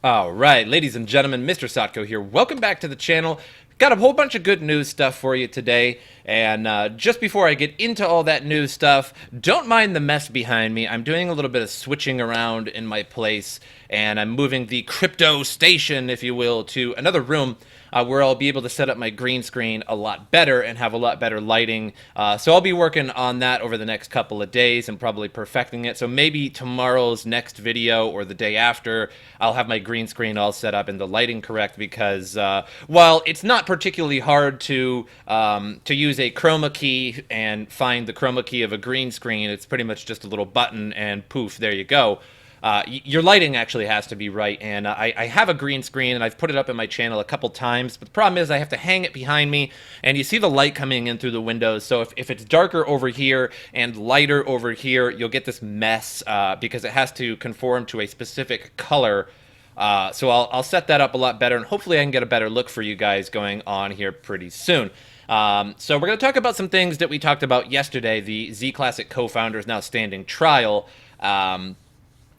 All right, ladies and gentlemen, MrSotko here. Welcome back to the channel. Got a whole bunch of good news stuff for you today. And just before I get into all that news stuff, don't mind the mess behind me. I'm doing a little bit of switching around in my place, and I'm moving the crypto station, if you will, to another room where I'll be able to set up my green screen a lot better and have a lot better lighting. So I'll be working on that over the next couple of days and probably perfecting it. So maybe tomorrow's next video or the day after, I'll have my green screen all set up and the lighting correct, because while it's not particularly hard to use a chroma key and find the chroma key of a green screen, it's pretty much just a little button and poof, there you go. Your lighting actually has to be right, and I have a green screen, and I've put it up in my channel a couple times, but the problem is I have to hang it behind me, and you see the light coming in through the windows, so if it's darker over here and lighter over here, you'll get this mess, because it has to conform to a specific color. So I'll set that up a lot better, and hopefully I can get a better look for you guys going on here pretty soon. So we're going to talk about some things that we talked about yesterday. The ZClassic CoFounder is now standing trial.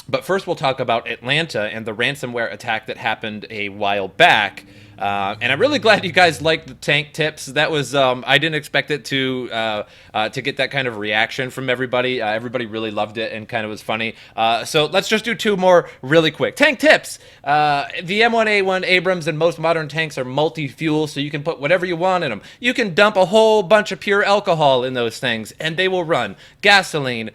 But first we'll talk about Atlanta and the ransomware attack that happened a while back. And I'm really glad you guys liked the tank tips. That was, I didn't expect it to get that kind of reaction from everybody. Everybody really loved it and kind of was funny. So let's just do two more really quick. Tank tips. The M1A1 Abrams and most modern tanks are multi-fuel, so you can put whatever you want in them. You can dump a whole bunch of pure alcohol in those things, and they will run. Gasoline,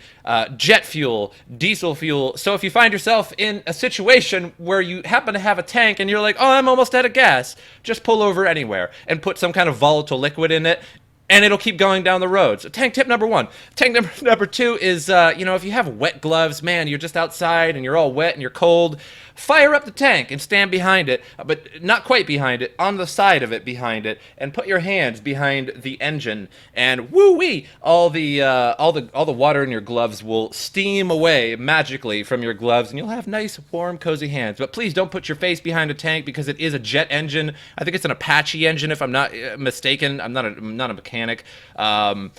jet fuel, diesel fuel. So if you find yourself in a situation where you happen to have a tank and you're like, oh, I'm almost out of gas, just pull over anywhere and put some kind of volatile liquid in it, and it'll keep going down the road. So tank tip number one. Tank number two is, if you have wet gloves, man, you're just outside and you're all wet and you're cold, fire up the tank and stand behind it, but not quite behind it, on the side of it behind it, and put your hands behind the engine, and woo-wee, all the water in your gloves will steam away magically from your gloves, and you'll have nice, warm, cozy hands. But please don't put your face behind a tank, because it is a jet engine. I think it's an Apache engine, if I'm not mistaken. I'm not a mechanic. And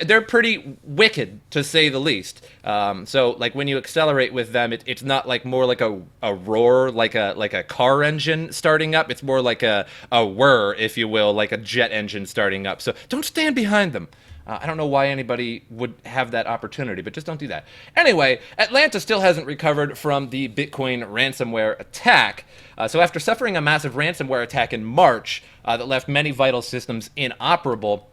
they're pretty wicked, to say the least. So like when you accelerate with them, it's not like more like a roar, like a car engine starting up. It's more like a whir, if you will, like a jet engine starting up. So don't stand behind them. I don't know why anybody would have that opportunity, but just don't do that. Anyway, Atlanta still hasn't recovered from the Bitcoin ransomware attack. So after suffering a massive ransomware attack in March that left many vital systems inoperable,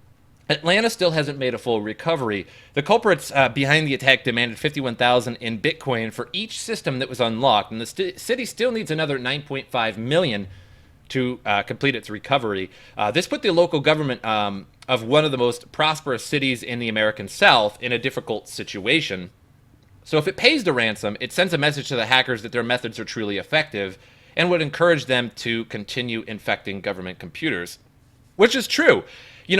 Atlanta still hasn't made a full recovery. The culprits behind the attack demanded $51,000 in Bitcoin for each system that was unlocked, and the city still needs another $9.5 million to complete its recovery. This put the local government of one of the most prosperous cities in the American South in a difficult situation. So if it pays the ransom, it sends a message to the hackers that their methods are truly effective and would encourage them to continue infecting government computers, which is true.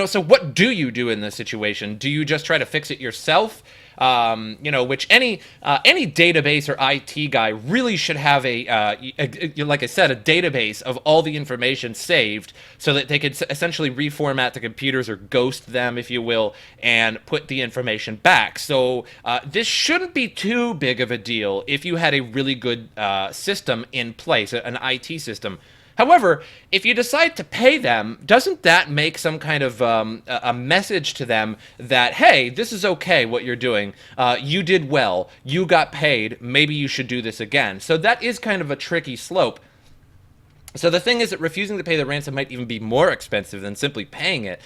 So what do you do in this situation? Do you just try to fix it yourself? Which any database or IT guy really should have like I said, a database of all the information saved, so that they could essentially reformat the computers or ghost them, if you will, and put the information back. So this shouldn't be too big of a deal if you had a really good system in place, an IT system. However, if you decide to pay them, doesn't that make some kind of a message to them that, hey, this is okay what you're doing, you did well, you got paid, maybe you should do this again? So that is kind of a tricky slope. So the thing is that refusing to pay the ransom might even be more expensive than simply paying it.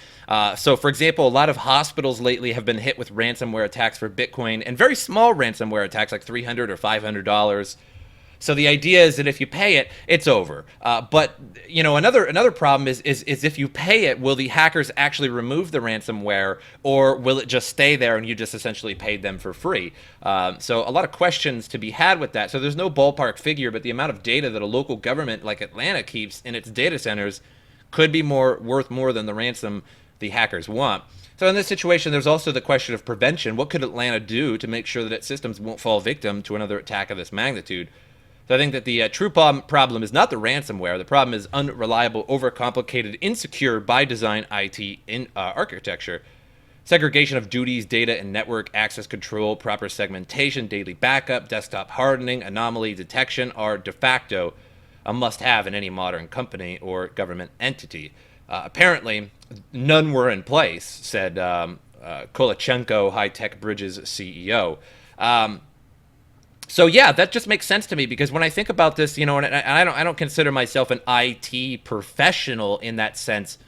So for example, a lot of hospitals lately have been hit with ransomware attacks for Bitcoin, and very small ransomware attacks like $300 or $500. So the idea is that if you pay it, it's over. But another problem is if you pay it, will the hackers actually remove the ransomware, or will it just stay there and you just essentially paid them for free? So a lot of questions to be had with that. So there's no ballpark figure, but the amount of data that a local government like Atlanta keeps in its data centers could be worth more than the ransom the hackers want. So in this situation, there's also the question of prevention. What could Atlanta do to make sure that its systems won't fall victim to another attack of this magnitude? So I think that the true problem is not the ransomware. The problem is unreliable, overcomplicated, insecure by design IT architecture. Segregation of duties, data and network access control, proper segmentation, daily backup, desktop hardening, anomaly detection are de facto a must-have in any modern company or government entity. Apparently, none were in place, said Kolachenko, High Tech Bridges CEO. So yeah, that just makes sense to me, because when I think about this, and I don't consider myself an IT professional in that sense.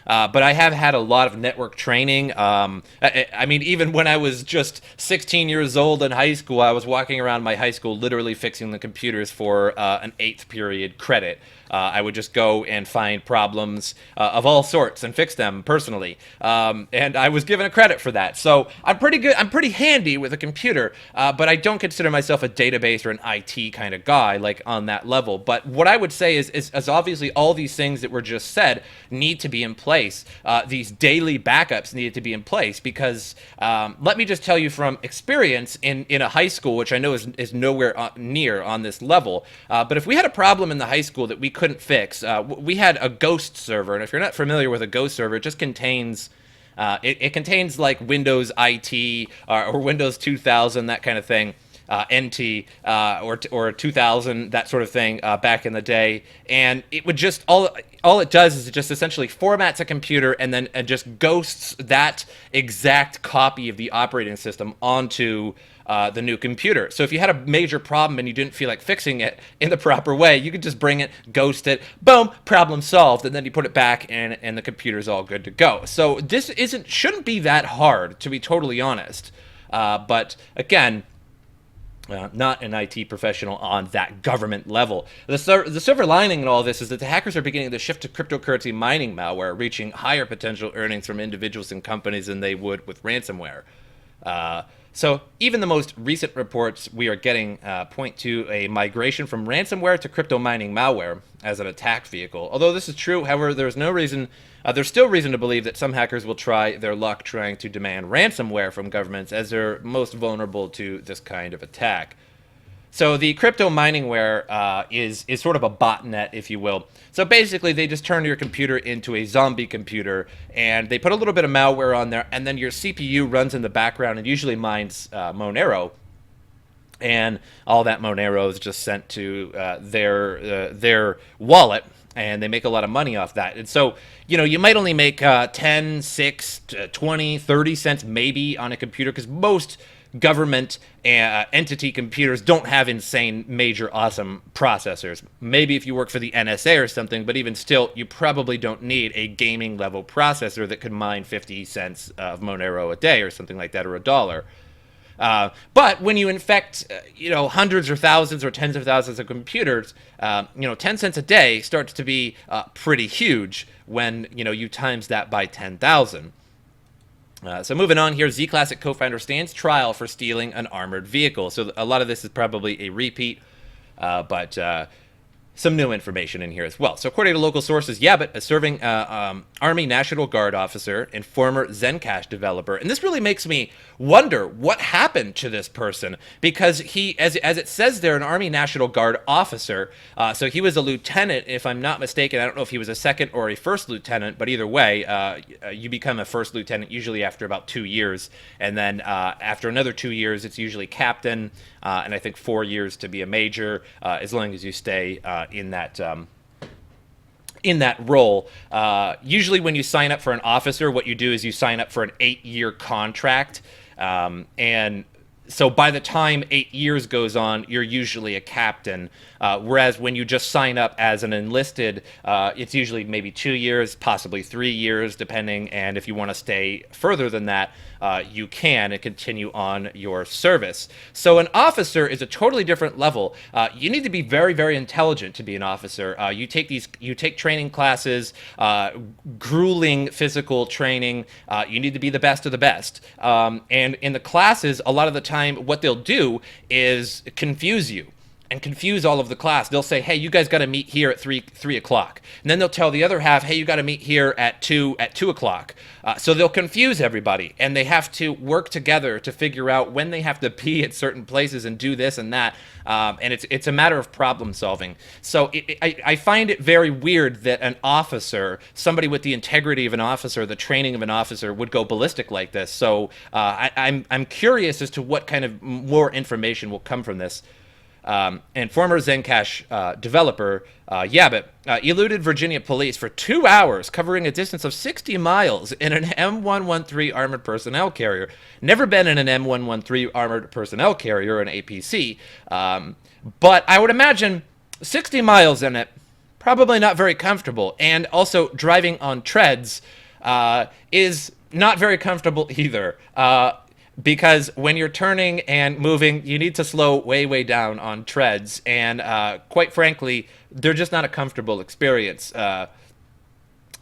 But I have had a lot of network training. I mean, even when I was just 16 years old in high school, I was walking around my high school literally fixing the computers for an 8th period credit. I would just go and find problems of all sorts and fix them personally. And I was given a credit for that. So I'm pretty good. I'm pretty handy with a computer, but I don't consider myself a database or an IT kind of guy, like on that level. But what I would say is obviously all these things that were just said need to be in place. These daily backups needed to be in place, because let me just tell you from experience in a high school, which I know is nowhere near on this level. But if we had a problem in the high school that we couldn't fix, we had a ghost server. And if you're not familiar with a ghost server, it just contains it contains like Windows IT or Windows 2000, that kind of thing. NT or 2000, that sort of thing, back in the day, and it would just all it does is it just essentially formats a computer and then just ghosts that exact copy of the operating system onto the new computer. So if you had a major problem and you didn't feel like fixing it in the proper way, you could just bring it, ghost it, boom, problem solved, and then you put it back and the computer's all good to go. So this shouldn't be that hard, to be totally honest. But again, not an IT professional on that government level. The silver lining in all this is that the hackers are beginning to shift to cryptocurrency mining malware, reaching higher potential earnings from individuals and companies than they would with ransomware. So even the most recent reports we are getting point to a migration from ransomware to crypto mining malware as an attack vehicle. Although this is true, however, there's still reason to believe that some hackers will try their luck trying to demand ransomware from governments, as they're most vulnerable to this kind of attack. So the crypto miningware is sort of a botnet, if you will. So basically, they just turn your computer into a zombie computer, and they put a little bit of malware on there, and then your CPU runs in the background and usually mines Monero. And all that Monero is just sent to their wallet, and they make a lot of money off that. And so, you might only make 10, 6, 20, 30 cents maybe on a computer, because most government entity computers don't have insane, major, awesome processors. Maybe if you work for the NSA or something, but even still, you probably don't need a gaming level processor that could mine 50 cents of Monero a day or something like that, or $1. But when you infect, hundreds or thousands or tens of thousands of computers, 10 cents a day starts to be pretty huge when, you times that by 10,000. So moving on here, ZClassic CoFounder stands trial for stealing an armored vehicle. So a lot of this is probably a repeat, but some new information in here as well. So according to local sources, Yabit, a serving Army National Guard officer and former Zencash developer, and this really makes me wonder what happened to this person, because he, as it says there, an Army National Guard officer, so he was a lieutenant, if I'm not mistaken. I don't know if he was a second or a first lieutenant, but either way, you become a first lieutenant usually after about 2 years, and then after another 2 years, it's usually captain, and I think 4 years to be a major, as long as you stay in that role. Usually when you sign up for an officer, what you do is you sign up for an 8-year contract, and so by the time 8 years goes on, you're usually a captain, whereas when you just sign up as an enlisted, it's usually maybe 2 years, possibly 3 years, depending, and if you want to stay further than that, you can and continue on your service. So an officer is a totally different level. You need to be very, very intelligent to be an officer. You take training classes, grueling physical training. You need to be the best of the best. And in the classes, a lot of the time, what they'll do is confuse you and confuse all of the class. They'll say, hey, you guys got to meet here at 3 o'clock. And then they'll tell the other half, hey, you got to meet here at 2 o'clock. So they'll confuse everybody, and they have to work together to figure out when they have to be at certain places and do this and that. And it's a matter of problem solving. So I find it very weird that an officer, somebody with the integrity of an officer, the training of an officer, would go ballistic like this. So I'm curious as to what kind of more information will come from this. and former Zencash developer Yabit eluded Virginia police for 2 hours, covering a distance of 60 miles in an M113 armored personnel carrier. Never been in an M113 armored personnel carrier, an APC, but I would imagine 60 miles in it, probably not very comfortable. And also driving on treads is not very comfortable either. Because when you're turning and moving, you need to slow way, way down on treads. And quite frankly, they're just not a comfortable experience. The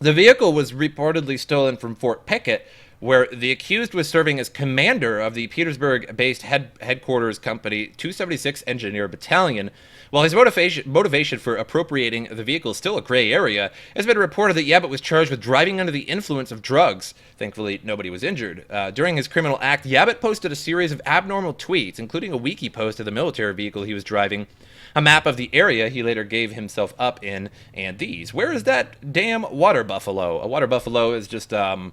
vehicle was reportedly stolen from Fort Pickett, where the accused was serving as commander of the Petersburg-based headquarters company 276 Engineer Battalion. While his motivation for appropriating the vehicle is still a gray area, it has been reported that Yabit was charged with driving under the influence of drugs. Thankfully, nobody was injured. During his criminal act, Yabit posted a series of abnormal tweets, including a wiki post of the military vehicle he was driving, a map of the area he later gave himself up in, and these. Where is that damn water buffalo? A water buffalo is just a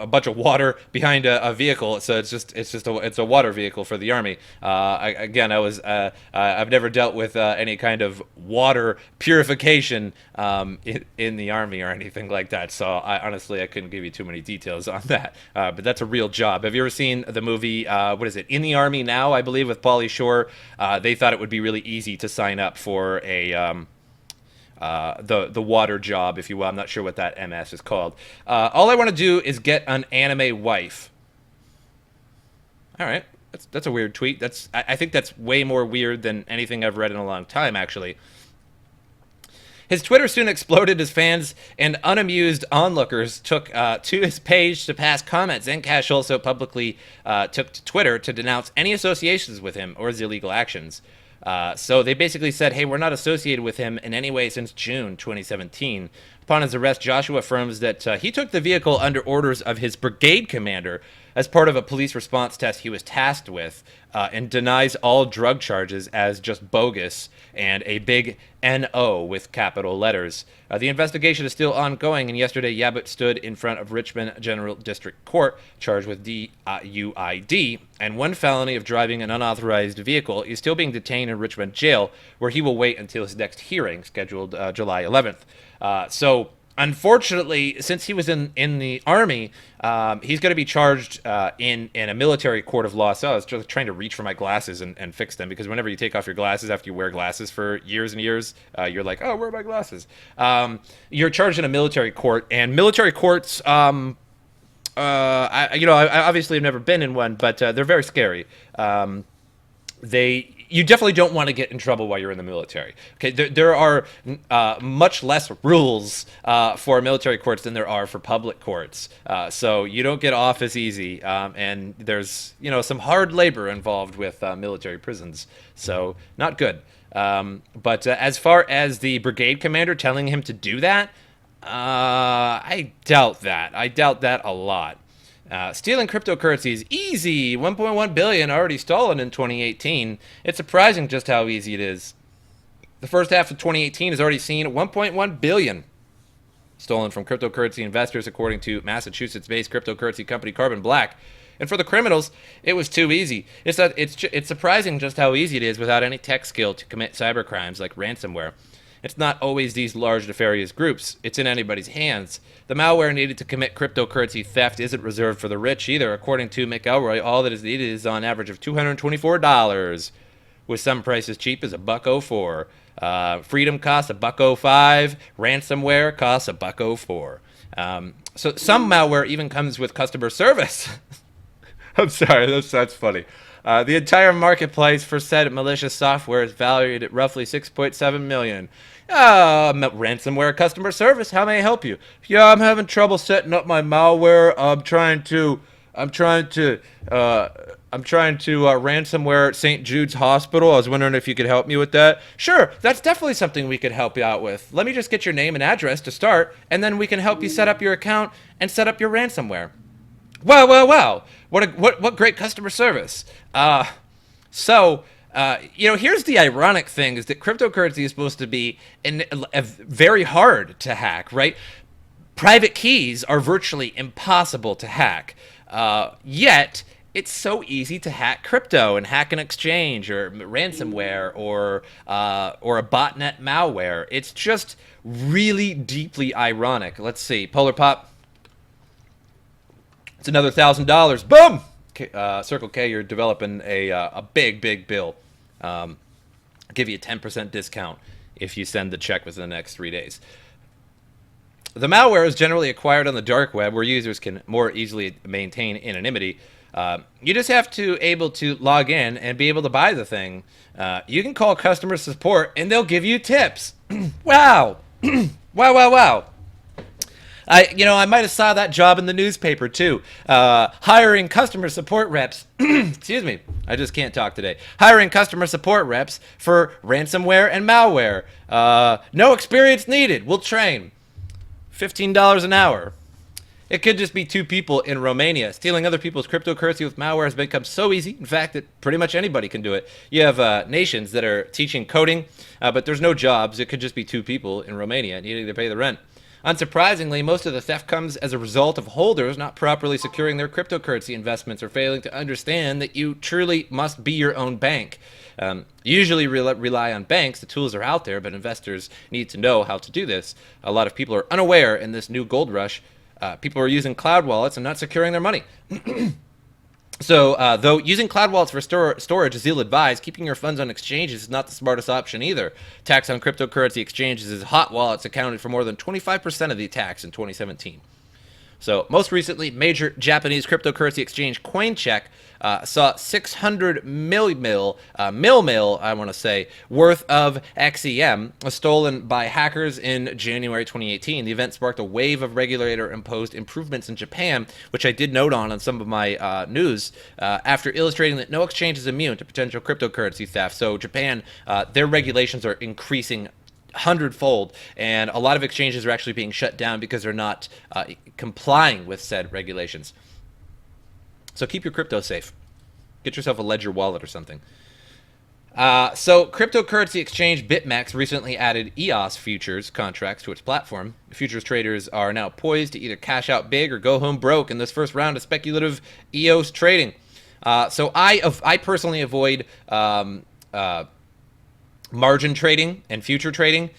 bunch of water behind a vehicle, so it's a water vehicle for the army. I've never dealt with any kind of water purification in the army or anything like that, so I couldn't give you too many details on that. But that's a real job. Have you ever seen the movie? What is it? In the Army Now, I believe, with Pauly Shore. They thought it would be really easy to sign up for a the water job, if you will. I'm not sure what that MS is called. All I want to do is get an anime wife. All right, that's a weird tweet. I think that's way more weird than anything I've read in a long time, actually. His Twitter soon exploded as fans and unamused onlookers took to his page to pass comments. Zencash also publicly took to Twitter to denounce any associations with him or his illegal actions. So they basically said, hey, we're not associated with him in any way since June 2017. Upon his arrest, Joshua affirms that he took the vehicle under orders of his brigade commander as part of a police response test he was tasked with, and denies all drug charges as just bogus and a big NO with capital letters. The investigation is still ongoing, and yesterday Yabit stood in front of Richmond General District Court charged with DUID and one felony of driving an unauthorized vehicle. He's still being detained in Richmond Jail, where he will wait until his next hearing, scheduled July 11th. So unfortunately, since he was in the Army, he's going to be charged in a military court of law. So I was just trying to reach for my glasses and fix them, because whenever you take off your glasses after you wear glasses for years and years, you're like, oh, where are my glasses? You're charged in a military court, and military courts, I obviously have never been in one, but they're very scary. You definitely don't want to get in trouble while you're in the military. Okay, there are much less rules for military courts than there are for public courts. So you don't get off as easy, and there's some hard labor involved with military prisons. So not good. But as far as the brigade commander telling him to do that, I doubt that. I doubt that a lot. Stealing cryptocurrency is easy. 1.1 billion already stolen in 2018. It's surprising just how easy it is. The first half of 2018 has already seen 1.1 billion stolen from cryptocurrency investors, according to Massachusetts-based cryptocurrency company Carbon Black. And for the criminals, it was too easy. It's surprising just how easy it is without any tech skill to commit cybercrimes like ransomware. It's not always these large nefarious groups. It's in anybody's hands. The malware needed to commit cryptocurrency theft isn't reserved for the rich either. According to McElroy, all that is needed is on average of $224, with some prices cheap as $1.04. Freedom costs $1.05. Ransomware costs $1.04. So some malware even comes with customer service. I'm sorry, that's funny. The entire marketplace for said malicious software is valued at roughly $6.7 million. Ransomware customer service. How may I help you? Yeah, I'm having trouble setting up my malware. I'm trying to ransomware St. Jude's Hospital. I was wondering if you could help me with that. Sure, that's definitely something we could help you out with. Let me just get your name and address to start, and then we can help you set up your account and set up your ransomware. Wow. What great customer service. Here's the ironic thing, is that cryptocurrency is supposed to be very hard to hack, right? Private keys are virtually impossible to hack. Yet, it's so easy to hack crypto and hack an exchange or ransomware or a botnet malware. It's just really deeply ironic. Let's see, Polar Pop. It's another $1,000. Boom. Circle K, you're developing a big bill. I'll give you a 10% discount if you send the check within the next 3 days. The malware is generally acquired on the dark web, where users can more easily maintain anonymity. You just have to able to log in and be able to buy the thing. You can call customer support and they'll give you tips. Wow. Wow. I might have saw that job in the newspaper too. Hiring customer support reps. Excuse me, I just can't talk today. Hiring customer support reps for ransomware and malware. No experience needed. We'll train. $15 an hour. It could just be two people in Romania. Stealing other people's cryptocurrency with malware has become so easy, in fact, that pretty much anybody can do it. You have nations that are teaching coding, but there's no jobs. It could just be two people in Romania needing to pay the rent. Unsurprisingly, most of the theft comes as a result of holders not properly securing their cryptocurrency investments or failing to understand that you truly must be your own bank. Usually rely on banks. The tools are out there, but investors need to know how to do this. A lot of people are unaware in this new gold rush. People are using cloud wallets and not securing their money. So, though using cloud wallets for storage is ill-advised, keeping your funds on exchanges is not the smartest option either. Attacks on cryptocurrency exchanges as hot wallets accounted for more than 25% of the attacks in 2017. So, most recently, major Japanese cryptocurrency exchange CoinCheck saw 600 mil, worth of XEM stolen by hackers in January 2018. The event sparked a wave of regulator-imposed improvements in Japan, which I did note on some of my news, after illustrating that no exchange is immune to potential cryptocurrency theft. So Japan, their regulations are increasing hundredfold, and a lot of exchanges are actually being shut down because they're not complying with said regulations. So keep your crypto safe. Get yourself a Ledger wallet or something. So cryptocurrency exchange BitMEX recently added EOS futures contracts to its platform. Futures traders are now poised to either cash out big or go home broke in this first round of speculative EOS trading. So I personally avoid margin trading and future trading,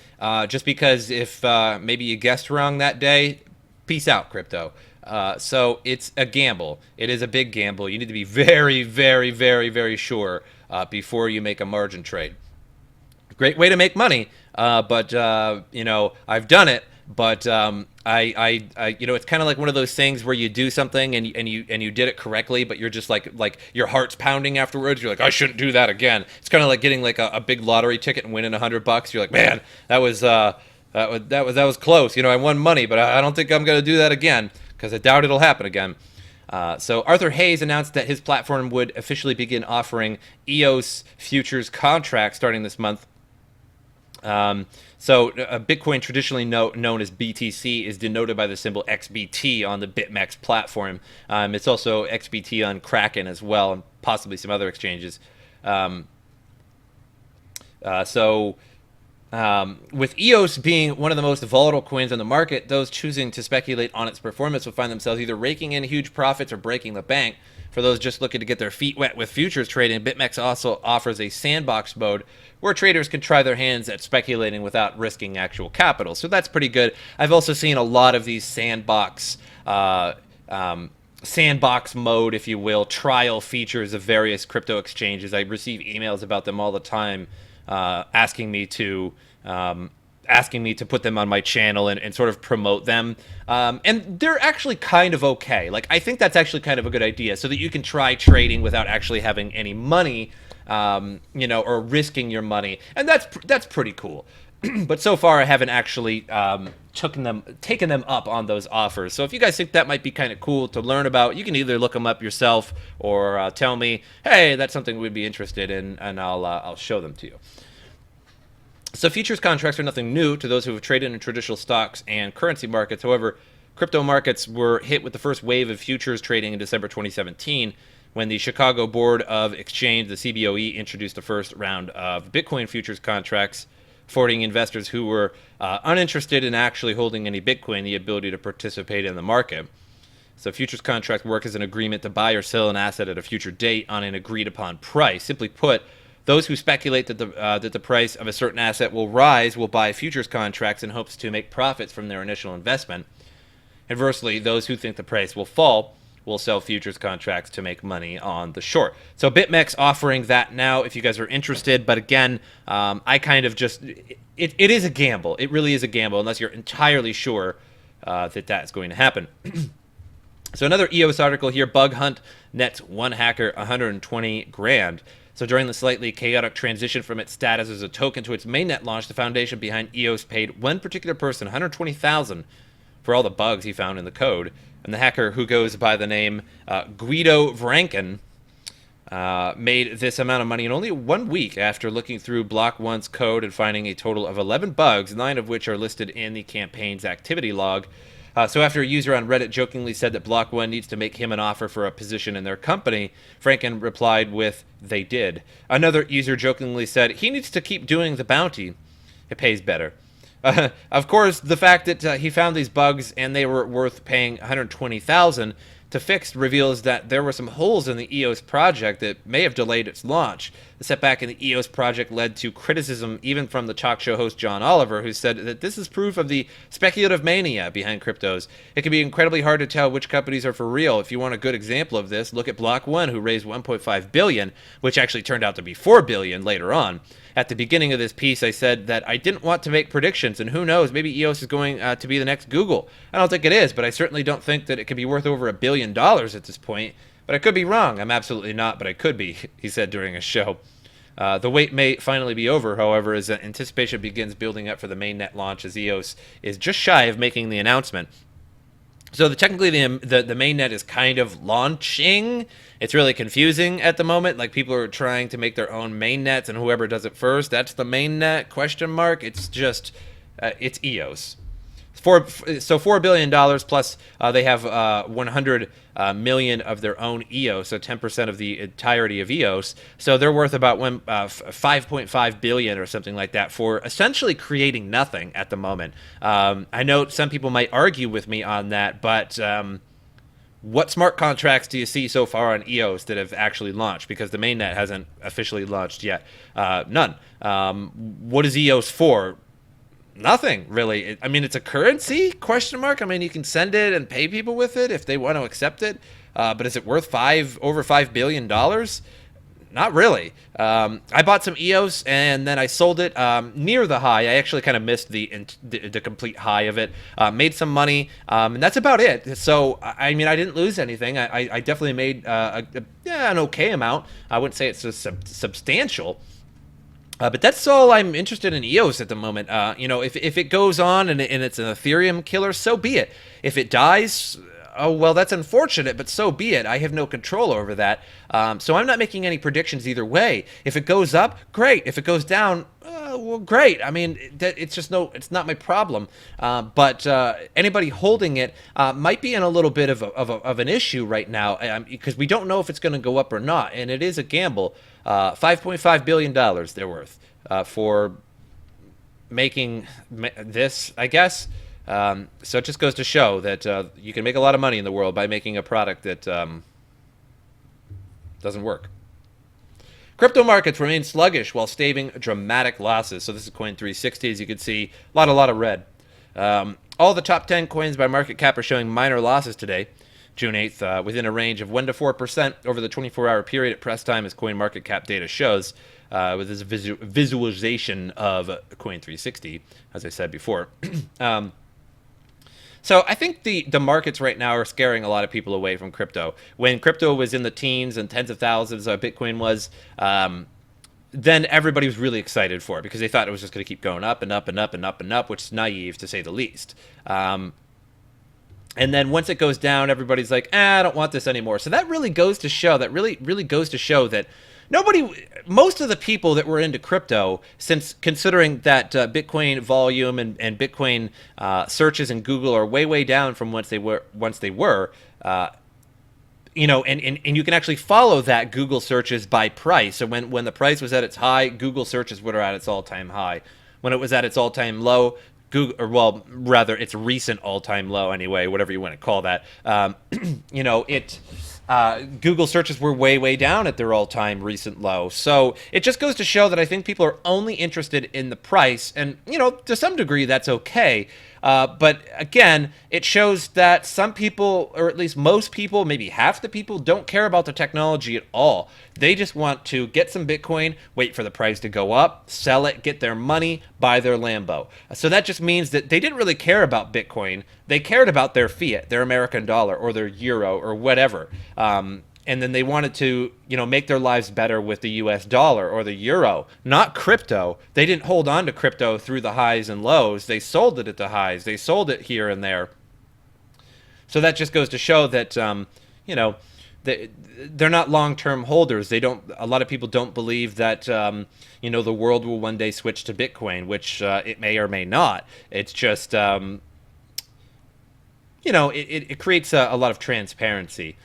just because if maybe you guessed wrong that day, peace out, crypto. So it's a gamble. It is a big gamble. You need to be very sure before you make a margin trade. Great way to make money, but I've done it. But it's kind of like one of those things where you do something and you did it correctly, but you're just like your heart's pounding afterwards. You're like, I shouldn't do that again. It's kind of like getting like a big lottery ticket and winning $100. You're like, man, that was close. I won money, but I don't think I'm gonna do that again because I doubt it'll happen again. So Arthur Hayes announced that his platform would officially begin offering EOS futures contracts starting this month. So Bitcoin, traditionally known as BTC, is denoted by the symbol XBT on the BitMEX platform. It's also XBT on Kraken as well, and possibly some other exchanges. With EOS being one of the most volatile coins on the market, those choosing to speculate on its performance will find themselves either raking in huge profits or breaking the bank. For those just looking to get their feet wet with futures trading, BitMEX also offers a sandbox mode where traders can try their hands at speculating without risking actual capital. So that's pretty good. I've also seen a lot of these sandbox mode, if you will, trial features of various crypto exchanges. I receive emails about them all the time, asking me to put them on my channel and sort of promote them. And they're actually kind of okay. Like, I think that's actually kind of a good idea so that you can try trading without actually having any money, or risking your money. And that's pretty cool. But so far I haven't actually taken them up on those offers. So if you guys think that might be kind of cool to learn about, you can either look them up yourself or tell me, hey, that's something we'd be interested in, and I'll show them to you. So futures contracts are nothing new to those who have traded in traditional stocks and currency markets. However, crypto markets were hit with the first wave of futures trading in December 2017 when the Chicago Board of Exchange, the CBOE, introduced the first round of Bitcoin futures contracts, affording investors who were uninterested in actually holding any Bitcoin the ability to participate in the market. So futures contracts work as an agreement to buy or sell an asset at a future date on an agreed upon price. Simply put, those who speculate that the price of a certain asset will rise will buy futures contracts in hopes to make profits from their initial investment. Conversely, those who think the price will fall will sell futures contracts to make money on the short. So BitMEX offering that now if you guys are interested. But again, I kind of just, it is a gamble. It really is a gamble unless you're entirely sure that is going to happen. So another EOS article here, Bug Hunt nets one hacker 120 grand. So during the slightly chaotic transition from its status as a token to its mainnet launch, the foundation behind EOS paid one particular person 120,000 for all the bugs he found in the code. And the hacker, who goes by the name Guido Vranken, made this amount of money in only 1 week after looking through Block One's code and finding a total of 11 bugs, 9 of which are listed in the campaign's activity log. So after a user on Reddit jokingly said that Block One needs to make him an offer for a position in their company, Franken replied with, "They did." Another user jokingly said, "He needs to keep doing the bounty. It pays better." Of course, the fact that he found these bugs and they were worth paying 120,000 to fix reveals that there were some holes in the EOS project that may have delayed its launch. The setback in the EOS project led to criticism even from the talk show host John Oliver, who said that this is proof of the speculative mania behind cryptos. It can be incredibly hard to tell which companies are for real. If you want a good example of this, look at Block One, who raised 1.5 billion, which actually turned out to be 4 billion later on. At the beginning of this piece, I said that I didn't want to make predictions, and who knows, maybe EOS is going to be the next Google. I don't think it is, but I certainly don't think that it could be worth over $1 billion at this point. But I could be wrong. I'm absolutely not, but I could be, he said during a show. The wait may finally be over, however, as anticipation begins building up for the mainnet launch as EOS is just shy of making the announcement. So technically the mainnet is kind of launching. It's really confusing at the moment. Like, people are trying to make their own mainnets, and whoever does it first, that's the mainnet, question mark. It's just, it's EOS. So $4 billion plus they have 100 million of their own EOS, so 10% of the entirety of EOS. So they're worth about 5.5 billion or something like that for essentially creating nothing at the moment. I know some people might argue with me on that, but what smart contracts do you see so far on EOS that have actually launched? Because the mainnet hasn't officially launched yet. None. What is EOS for? Nothing, really. I mean, it's a currency, question mark. I mean, you can send it and pay people with it if they want to accept it. But is it worth over $5 billion? Not really. I bought some EOS and then I sold it near the high. I actually kind of missed the complete high of it. Made some money, and that's about it. So, I mean, I didn't lose anything. I definitely made an okay amount. I wouldn't say it's substantial. But that's all I'm interested in EOS at the moment. You know, if it goes on and it's an Ethereum killer, so be it. If it dies, oh, well, that's unfortunate, but so be it. I have no control over that. So I'm not making any predictions either way. If it goes up, great. If it goes down, well, great. I mean, it's not my problem. But anybody holding it might be in a little bit of an issue right now because we don't know if it's going to go up or not. And it is a gamble. $5.5 billion they're worth for making this, I guess. So it just goes to show that you can make a lot of money in the world by making a product that doesn't work. Crypto markets remain sluggish while staving dramatic losses. So this is Coin360. As you can see, a lot of red. All the top 10 coins by market cap are showing minor losses today, June 8th, within a range of 1 to 4% over the 24-hour period at press time, as CoinMarketCap data shows, with this visualization of Coin360, as I said before. So I think the markets right now are scaring a lot of people away from crypto. When crypto was in the teens and tens of thousands, Bitcoin was, then everybody was really excited for it because they thought it was just going to keep going up and up and up and up and up, which is naive to say the least. And then once it goes down, everybody's like, I don't want this anymore. So that really goes to show, really goes to show that most of the people that were into crypto, since considering that Bitcoin volume and Bitcoin searches in Google are way down from once they were, you know, and you can actually follow that Google searches by price. So when the price was at its high, Google searches were at its all-time high. When it was at its all-time low, Google, or well, rather, its recent all-time low anyway, whatever you want to call that. Google searches were way down at their all-time recent low. So it just goes to show that I think people are only interested in the price, and to some degree that's okay. But again, it shows that some people, or at least most people, maybe half the people, don't care about the technology at all. They just want to get some Bitcoin, wait for the price to go up, sell it, get their money, buy their Lambo. So that just means that they didn't really care about Bitcoin. They cared about their fiat, their American dollar, or their euro, or whatever. And then they wanted to, make their lives better with the US dollar or the euro, not crypto. They didn't hold on to crypto through the highs and lows. They sold it at the highs. They sold it here and there. So that just goes to show that, they're not long-term holders. A lot of people don't believe that, the world will one day switch to Bitcoin, which it may or may not. It's just, it creates a lot of transparency.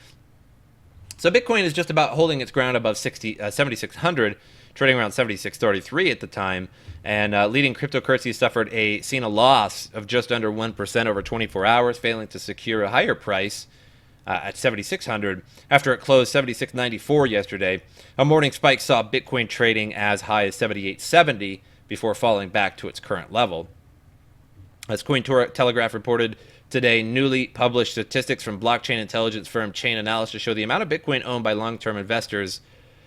So Bitcoin is just about holding its ground above 7,600, trading around 7,633 at the time, and leading cryptocurrencies seen a loss of just under 1% over 24 hours, failing to secure a higher price at 7,600 after it closed 7,694 yesterday. A morning spike saw Bitcoin trading as high as 7,870 before falling back to its current level. As Cointelegraph reported today, newly published statistics from blockchain intelligence firm Chain Analysis show the amount of Bitcoin owned by long-term investors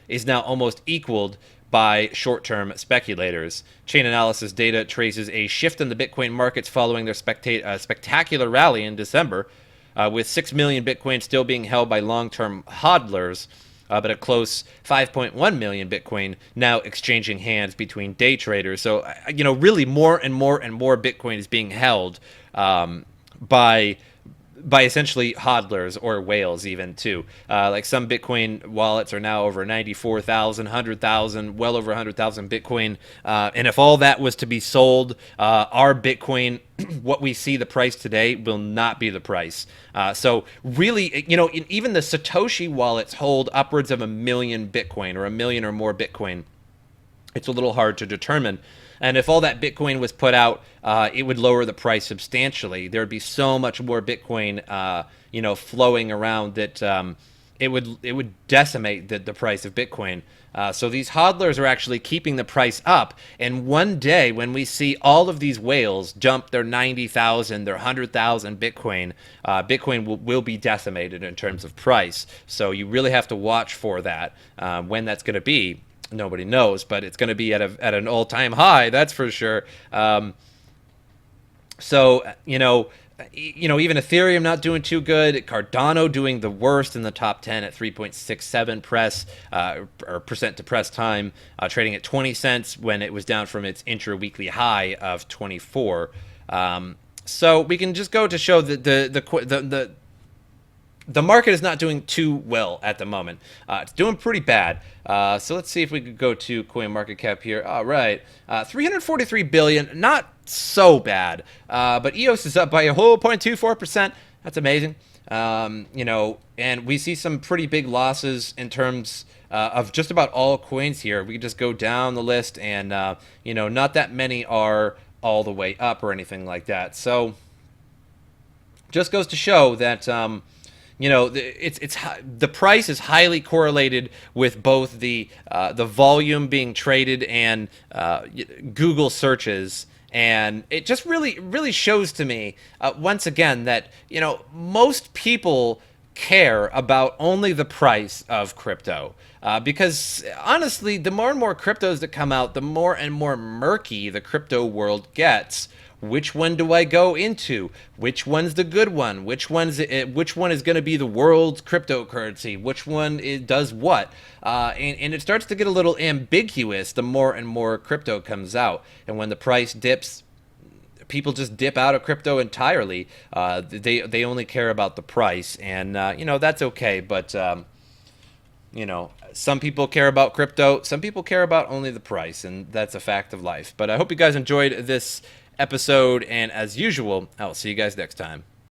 is now almost equaled by short-term speculators. Chain Analysis data traces a shift in the Bitcoin markets following their spectacular rally in December, with 6 million Bitcoin still being held by long-term hodlers, but a close 5.1 million Bitcoin now exchanging hands between day traders. So, really more and more Bitcoin is being held by essentially hodlers or whales even too. Like some Bitcoin wallets are now over 94,000, 100,000, well over 100,000 Bitcoin. And if all that was to be sold, our Bitcoin, what we see the price today, will not be the price. So really, even the Satoshi wallets hold upwards of 1 million Bitcoin or 1 million or more Bitcoin. It's a little hard to determine. And if all that Bitcoin was put out, it would lower the price substantially. There would be so much more Bitcoin, flowing around that it would decimate the price of Bitcoin. So these hodlers are actually keeping the price up. And one day, when we see all of these whales dump their 90,000, their 100,000 Bitcoin, Bitcoin will be decimated in terms of price. So you really have to watch for that. When that's going to be, nobody knows, but it's going to be at an all-time high, that's for sure. Even Ethereum not doing too good. Cardano doing the worst in the top 10 at 3.67 percent to press time, trading at 20 cents when it was down from its intra-weekly high of 24. So we can just go to show that the market is not doing too well at the moment. It's doing pretty bad. So let's see if we could go to CoinMarketCap here. All right, 343 billion, not so bad. But EOS is up by a whole 0.24%. That's amazing. And we see some pretty big losses in terms of just about all coins here. We can just go down the list, and not that many are all the way up or anything like that. So just goes to show that. The price is highly correlated with both the volume being traded and Google searches, and it just really shows to me once again that most people care about only the price of crypto, because honestly, the more and more cryptos that come out, the more and more murky the crypto world gets. Which one do I go into? Which one's the good one? Which one is going to be the world's cryptocurrency? Which one does what? And it starts to get a little ambiguous the more and more crypto comes out. And when the price dips, people just dip out of crypto entirely. They only care about the price, and that's okay. But some people care about crypto. Some people care about only the price, and that's a fact of life. But I hope you guys enjoyed this episode, and as usual, I will see you guys next time.